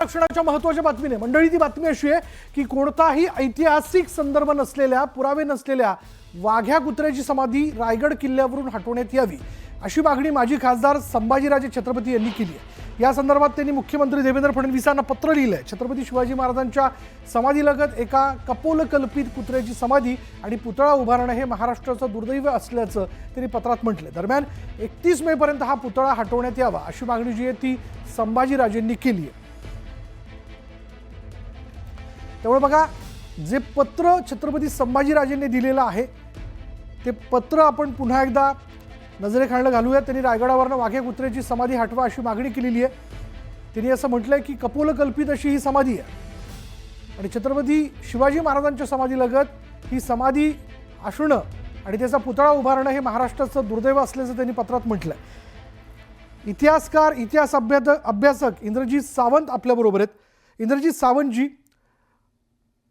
आरक्षणाच्या महत्त्वाच्या बातमीने मंडळी ती बातमी अशी आहे की कोणताही ऐतिहासिक संदर्भ नसलेल्या पुरावे नसलेल्या वाघ्या कुत्र्याची समाधी रायगड किल्ल्यावरून हटवण्यात यावी अशी मागणी माजी खासदार संभाजीराजे छत्रपती यांनी केली आहे। या संदर्भात त्यांनी मुख्यमंत्री देवेंद्र फडणवीसांना पत्र लिहिलं आहे। छत्रपती शिवाजी महाराजांच्या समाधीलगत एका कपोलकल्पित कुत्र्याची समाधी आणि पुतळा उभारणं हे महाराष्ट्राचं दुर्दैव असल्याचं त्यांनी पत्रात म्हटलं। दरम्यान 31 मे पर्यंत हा पुतळा हटवण्यात यावा अशी मागणी जी आहे ती संभाजीराजेंनी केली आहे। त्यामुळे बघा जे पत्र छत्रपती संभाजीराजेंनी दिलेलं आहे ते पत्र आपण पुन्हा एकदा नजरेखालनं घालूया। त्यांनी रायगडावरनं वाघ्या कुत्र्याची समाधी हटवा अशी मागणी केलेली आहे। त्यांनी असं म्हटलंय की कपोलकल्पित अशी ही समाधी आहे आणि छत्रपती शिवाजी महाराजांच्या समाधीलगत ही समाधी असणं आणि त्याचा पुतळा उभारणं हे महाराष्ट्राचं दुर्दैव असल्याचं त्यांनी पत्रात म्हटलंय। इतिहासकार इतिहास अभ्यासक इंद्रजीत सावंत आपल्याबरोबर आहेत। इंद्रजीत सावंतजी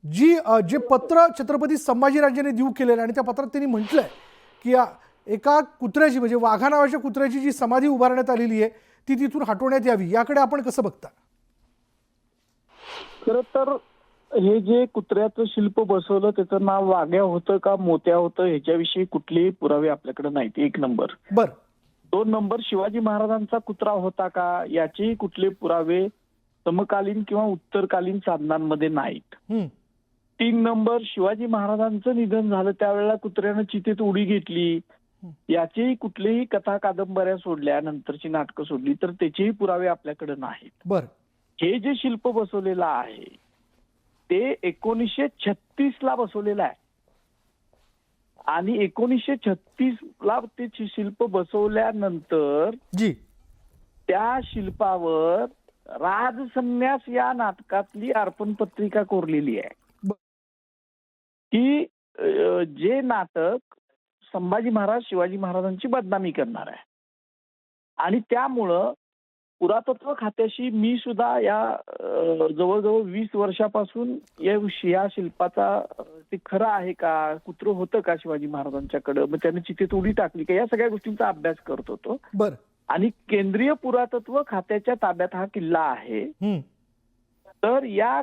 जे पत्र छत्रपती संभाजीराजेंनी देऊ केलेलं आणि त्या पत्रात त्यांनी म्हटलंय की एका कुत्र्याची म्हणजे वाघा नावाच्या कुत्र्याची जी समाधी उभारण्यात आलेली आहे ती तिथून हटवण्यात यावी, याकडे आपण कसं बघता? खरं तर हे जे कुत्र्याचं शिल्प बसवलं त्याचं नाव वाघ्या होतं का मोत्या होतं ह्याच्याविषयी कुठलेही पुरावे आपल्याकडे नाहीत। 1 नंबर। बर 2 नंबर शिवाजी महाराजांचा कुत्रा होता का याचेही कुठले पुरावे समकालीन किंवा उत्तरकालीन साधनांमध्ये नाहीत। 3 नंबर शिवाजी महाराजांचं निधन झालं त्यावेळेला कुत्र्यानं चितेत उडी घेतली याचेही कुठलेही कथा कादंबऱ्या सोडल्या नंतरची नाटकं सोडली तर त्याचेही पुरावे आपल्याकडे नाहीत। बर हे जे शिल्प बसवलेलं आहे ते 1936 ला बसवलेलं आहे आणि 1936 ला ते शिल्प बसवल्यानंतर जी त्या शिल्पावर राजसन्यास या नाटकातली अर्पण पत्रिका कोरलेली आहे की जे नाटक संभाजी महाराज शिवाजी महाराजांची बदनामी करणार आहे। आणि त्यामुळं पुरातत्व खात्याशी मी सुद्धा या जवळजवळ 20 वर्षापासून या शिल्पाचा ते खरं आहे का, कुत्रं होतं का शिवाजी महाराजांच्याकडं, मग त्याने चितेत उडी टाकली का, या सगळ्या गोष्टींचा अभ्यास करत होतो। बर आणि केंद्रीय पुरातत्व खात्याच्या ताब्यात हा किल्ला आहे। तर या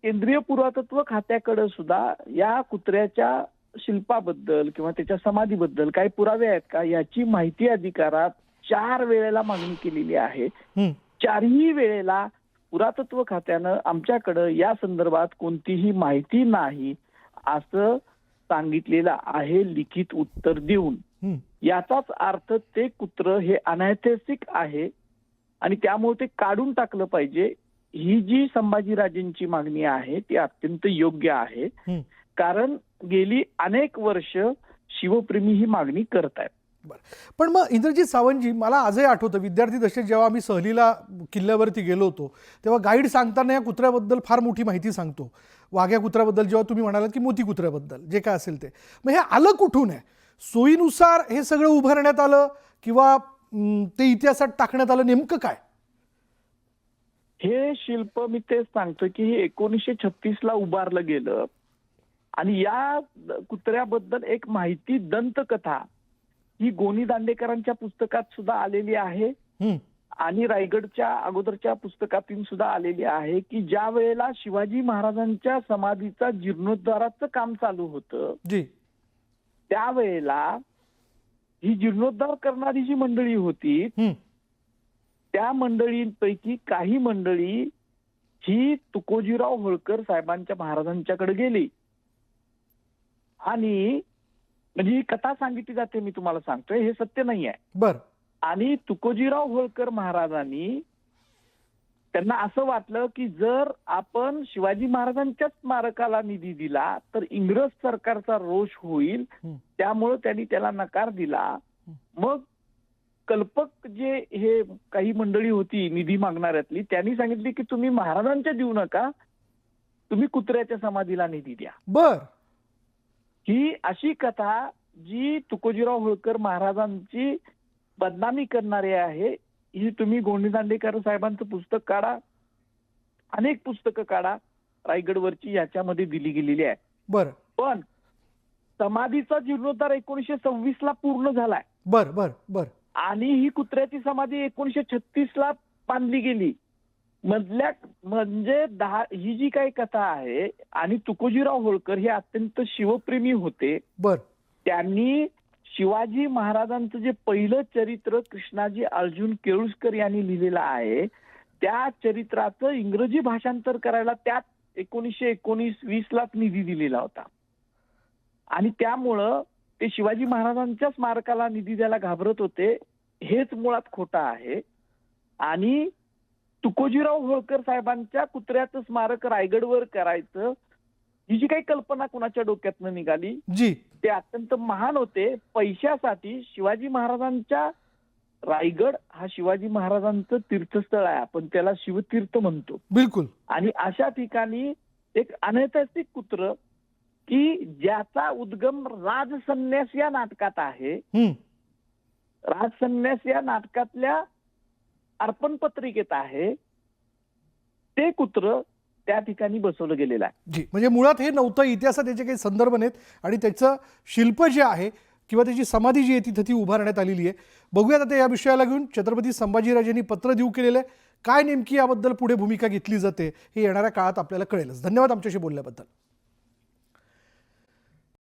केंद्रीय पुरातत्व खात्याकडे सुद्धा या कुत्र्याच्या शिल्पाबद्दल किंवा त्याच्या समाधीबद्दल काही पुरावे आहेत का याची माहिती अधिकारात 4 वेळेला मागणी केलेली आहे। 4ही वेळेला पुरातत्व खात्यानं आमच्याकडे या संदर्भात कोणतीही माहिती नाही असं सांगितलेलं आहे लिखित उत्तर देऊन। याचाच अर्थ ते कुत्र हे अनैतिक आहे आणि त्यामुळे ते काढून टाकलं पाहिजे। ही जी संभाजीराजेंची मागणी आहे ती अत्यंत योग्य आहे कारण गेली अनेक वर्ष शिवप्रेमी ही मागणी करत आहेत। पण मग इंद्रजीत सावंतजी मला आजही आठवतं विद्यार्थी दशेत जेव्हा आम्ही सहलीला किल्ल्यावरती गेलो होतो तेव्हा गाईड सांगताना या कुत्र्याबद्दल फार मोठी माहिती सांगतो। वाघ्या कुत्र्याबद्दल जेव्हा तुम्ही म्हणालात की मोती कुत्र्याबद्दल जे काय असेल ते, मग हे आलं कुठून आहे? सोयीनुसार हे सगळं उभारण्यात आलं किंवा ते इतिहासात टाकण्यात आलं, नेमकं काय? हे शिल्प मी तेच सांगतो की हे 1936 ला उभारलं गेलं आणि या कुत्र्याबद्दल एक माहिती दंतकथा ही गोनी दांडेकरांच्या पुस्तकात सुद्धा आलेली आहे आणि रायगडच्या अगोदरच्या पुस्तकातून सुद्धा आलेली आहे की ज्या वेळेला शिवाजी महाराजांच्या समाधीचा जीर्णोद्धाराचं काम चालू होतं त्यावेळेला ही जीर्णोद्धार करणारी जी मंडळी होती त्या मंडळींपैकी काही मंडळी ही तुकोजीराव होळकर साहेबांच्या महाराजांच्याकडे गेली आणि म्हणजे ही कथा सांगितली जाते, मी तुम्हाला सांगतोय, हे सत्य नाही आहे। बर आणि तुकोजीराव होळकर महाराजांनी त्यांना असं वाटलं की जर आपण शिवाजी महाराजांच्याच स्मारकाला निधी दिला तर इंग्रज सरकारचा रोष होईल, त्यामुळे त्यांनी त्याला नकार दिला। मग कल्पक जे हे काही मंडळी होती निधी मागणाऱ्यातली त्यांनी सांगितली की तुम्ही महाराजांच्या देऊ नका, तुम्ही कुत्र्याच्या समाधीला निधी द्या। बर ही अशी कथा जी तुकोजीराव होळकर महाराजांची बदनामी करणारी आहे ही तुम्ही गोनी दांडेकर साहेबांचं पुस्तक काढा, अनेक पुस्तकं काढा रायगडवरची, याच्यामध्ये दिली गेलेली आहे। बर पण समाधीचा जीर्णोद्धार 1926 ला पूर्ण झालाय। बर बर बर आणि ही कुत्र्याची समाधी 1936 ला बांधली गेली। मधल्या म्हणजे ही जी काही कथा आहे, आणि तुकोजीराव होळकर हे अत्यंत शिवप्रेमी होते. बर. त्यांनी शिवाजी महाराजांचं जे पहिलं चरित्र कृष्णाजी अर्जुन केळुसकर यांनी लिहिलेलं आहे, त्या चरित्राचं इंग्रजी भाषांतर करायला त्यात 1919-20 लाच निधी दिलेला होता. आणि त्यामुळं ते शिवाजी महाराजांच्या स्मारकाला निधी द्यायला घाबरत होते. हेच मुळात खोटं आहे. आणि तुकोजीराव होळकर साहेबांच्या कुत्र्याचं स्मारक रायगडवर करायचं, ही जी काही कल्पना कुणाच्या डोक्यातनं निघाली, जी, ते अत्यंत महान होते. पैशासाठी शिवाजी महाराजांच्या रायगड हा शिवाजी महाराजांचं तीर्थस्थळ आहे, आपण त्याला शिवतीर्थ म्हणतो. बिलकुल. आणि अशा ठिकाणी एक अनैतिक कुत्र की ज्याचा उद्गम राजसन्यास या नाटकात आहे. राजसन्यास या नाटकातल्या अर्पण पत्रिकेत आहे. ते कुत्र त्या ठिकाणी बसवलं गेलेलं आहे. जी, म्हणजे मुळात हे नव्हतं, इतिहासात त्याचे काही संदर्भ नाहीत आणि त्याचं शिल्प जे आहे किंवा त्याची समाधी जी आहे ती उभारण्यात आलेली आहे. बघूयात आता या विषयाला घेऊन छत्रपती संभाजीराजांनी पत्र देऊ केलेलं आहे. काय नेमकी याबद्दल पुढे भूमिका घेतली जाते हे येणाऱ्या काळात आपल्याला कळेलच. धन्यवाद आमच्याशी बोलल्याबद्दल.